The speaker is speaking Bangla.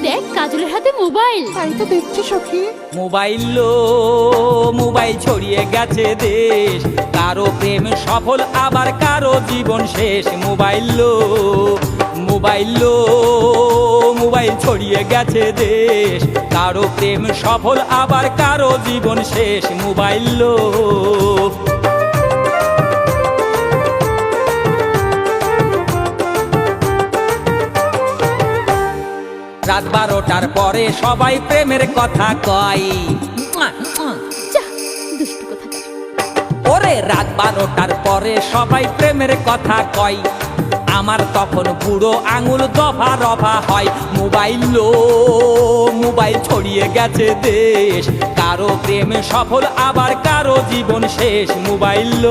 দেখ কাজলের হাতে মোবাইল। তাই তো দেখছি সখী। মোবাইল লো মোবাইল ছড়িয়ে গেছে দেশ, কারো প্রেম সফল আবার কারো জীবন শেষ। মোবাইল লো মোবাইল ছড়িয়ে গেছে দেশ, কারো প্রেম সফল আবার কারো জীবন শেষ। মোবাইল লো রাত 12টার পরে সবাই প্রেমের কথা কয়। যা দুষ্টু কোথাকার। ওরে রাত 12টার পরে সবাই প্রেমের কথা কয়, আমার তখন বুড়ো আঙুল দফা রফা হয়। মোবাইল ছড়িয়ে গেছে দেশ, কারো প্রেম সফল আবার কারো জীবন শেষ। মোবাইল